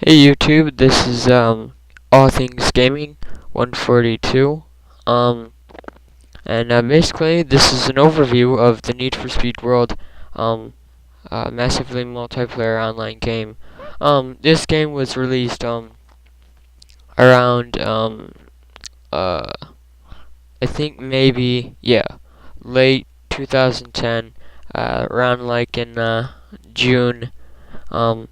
Hey YouTube, this is All Things Gaming 142. Basically this is an overview of the Need for Speed World massively multiplayer online game. This game was released around uh I think maybe late 2010, around like in June. Um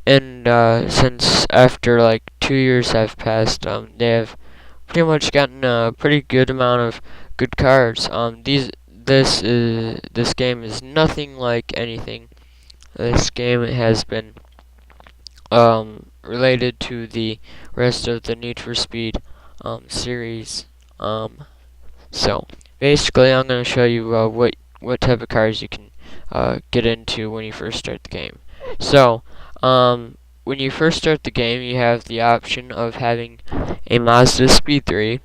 since after like 2 years have passed, they have pretty much gotten a pretty good amount of good cars. This game is nothing like anything. This game has been related to the rest of the Need for Speed series. So basically, I'm going to show you what type of cars you can get into when you first start the game. So when you first start the game, you have the option of having a Mazda Speed 3,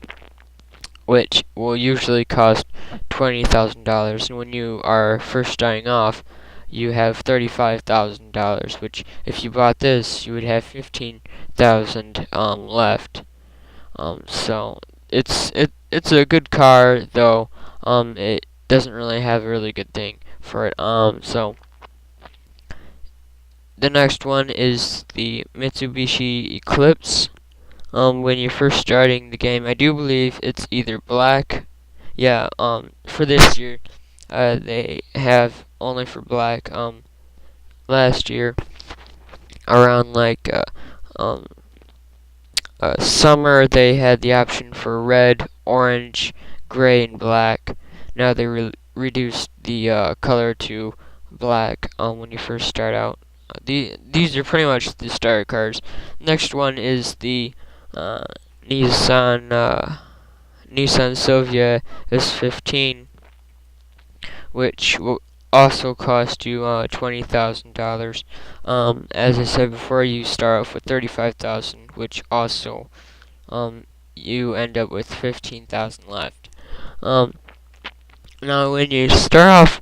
which will usually cost $20,000, and when you are first starting off, you have $35,000, which if you bought this, you would have 15,000 left. So it's a good car, though it doesn't really have a really good thing for it. So the next one is the Mitsubishi Eclipse. When you're first starting the game, I do believe it's either black. Yeah, for this year, they have only for black. Last year, around like summer, they had the option for red, orange, gray, and black. Now they reduced the color to black when you first start out. These are pretty much the starter cars. Next one is the uh, Nissan Nissan Silvia S15, which will also cost you $20,000. As I said before, you start off with 35,000, which also you end up with 15,000 left. Um, Now, when you start off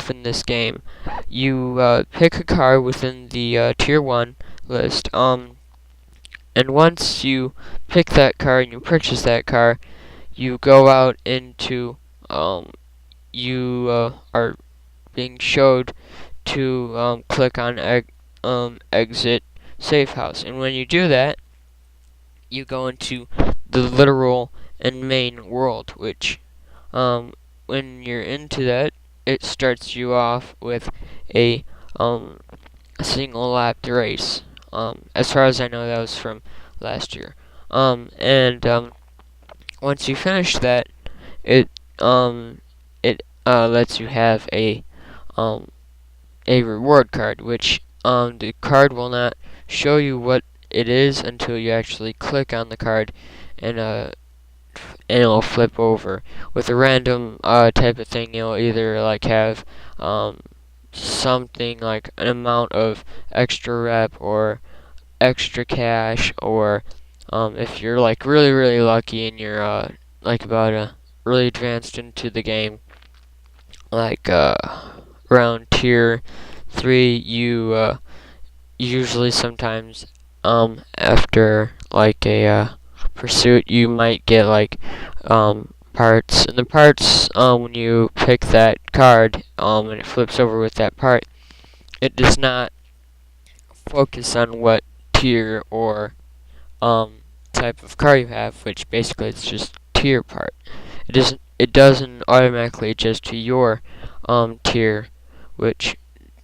in this game, you pick a car within the Tier 1 list. And once you pick that car and you purchase that car, you go out into you are being showed to click on exit safe house, and when you do that, you go into the literal and main world, which when you're into that, it starts you off with a single lap race. As far as I know, that was from last year. And once you finish that, it lets you have um a reward card, which the card will not show you what it is until you actually click on the card, and it'll flip over with a random type of thing. You'll either like have something like an amount of extra rep or extra cash, or if you're like really lucky and you're like about really advanced into the game, like around tier 3, you usually sometimes after like a pursuit, you might get like parts, and the parts, when you pick that card and it flips over with that part, it does not focus on what tier or type of car you have, which basically it's just tier part. It doesn't automatically adjust to your tier, which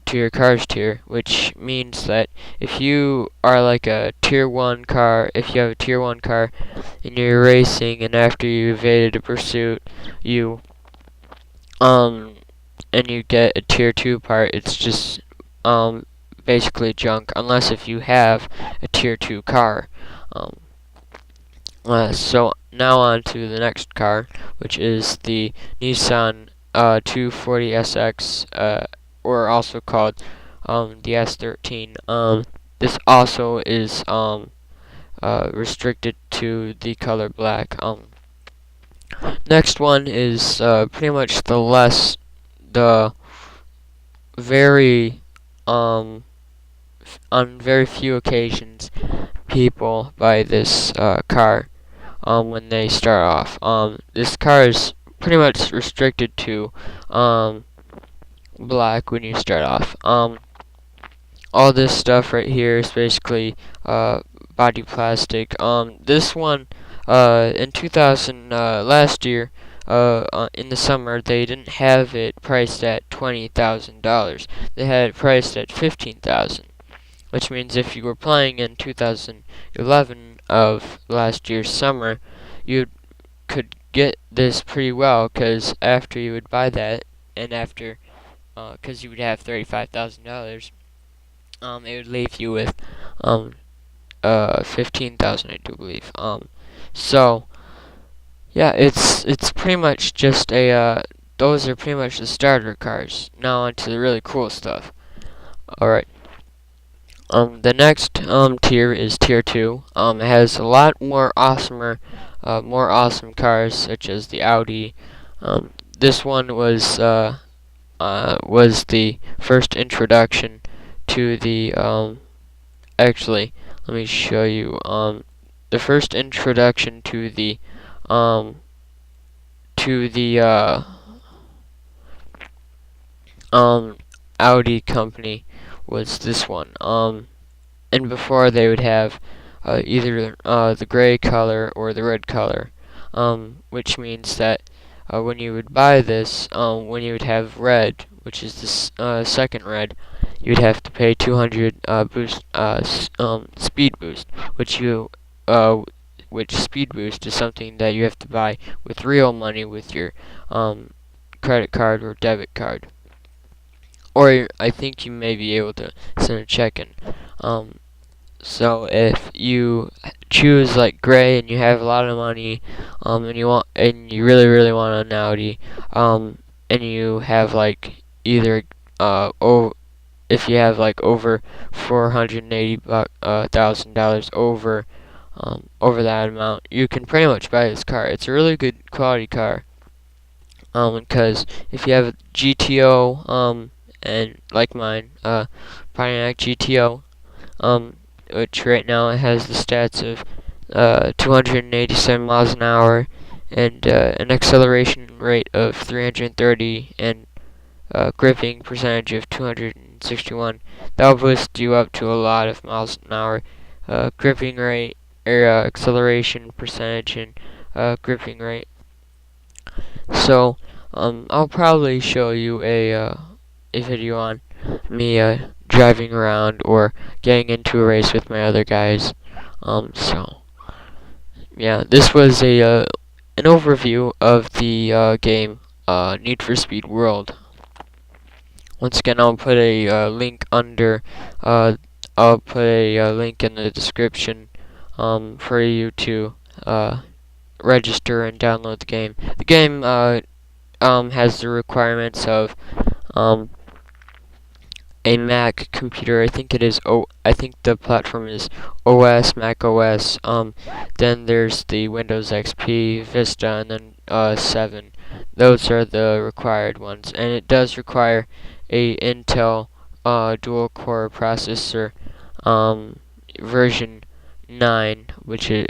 to your car's tier, which means that if you are like a tier 1 car, if you have a tier 1 car and you're racing, and after you evaded a pursuit, you and you get a tier 2 part, it's just basically junk, unless if you have a tier 2 car. So now on to the next car, which is the Nissan 240SX, or also called the S13. This also is restricted to the color black. Next one is pretty much the very on very few occasions people buy this car when they start off. This car is pretty much restricted to black when you start off. All this stuff right here is basically body plastic. This one in 2000 last year in the summer they didn't have it priced at $20,000. They had it priced at 15,000, which means if you were playing in 2011 of last year's summer, you could get this pretty well, because after you would buy that, and after because you would have $35,000, it would leave you with 15,000, I do believe. So yeah, it's pretty much just a those are pretty much the starter cars. Now onto the really cool stuff. All right. The next tier is tier 2. It has a lot more more awesome cars, such as the Audi. This one was the first introduction to the actually, let me show you the first introduction to the um to the Audi company was this one. And before they would have either the gray color or the red color, which means that when you would buy this, when you would have red, which is this second red, you'd have to pay 200 speed boost, which speed boost is something that you have to buy with real money with your credit card or debit card. Or I think you may be able to send a check in. So if you choose like gray and you have a lot of money, and you really want an Audi, and you have like either if you have like over $480,000 over that amount, you can pretty much buy this car. It's a really good quality car. Because if you have a GTO, and like mine, Pontiac GTO, which right now it has the stats of 287 miles an hour and an acceleration rate of 330 and gripping percentage of 261. That'll boost you up to a lot of miles an hour. Gripping rate, or acceleration percentage, and gripping rate. So I'll probably show you a video on me driving around or getting into a race with my other guys. So yeah, this was a an overview of the game Need for Speed World. Once again, I'll put a link under. I'll put a link in the description for you to register and download the game. The game has the requirements of a Mac computer. I think it is. I think the platform is OS, Mac OS. Then there's the Windows XP, Vista, and then 7. Those are the required ones, and it does require a Intel dual-core processor, version 9, which is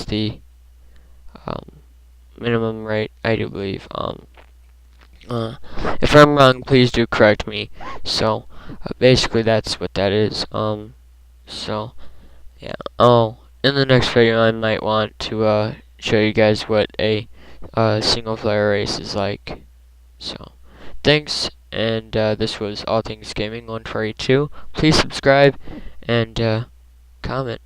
the minimum rate, I do believe. If I'm wrong, please do correct me. So basically, that's what that is. So yeah. Oh, in the next video, I might want to show you guys what a single player race is like. So thanks, and this was All Things Gaming 142. Please subscribe and comment.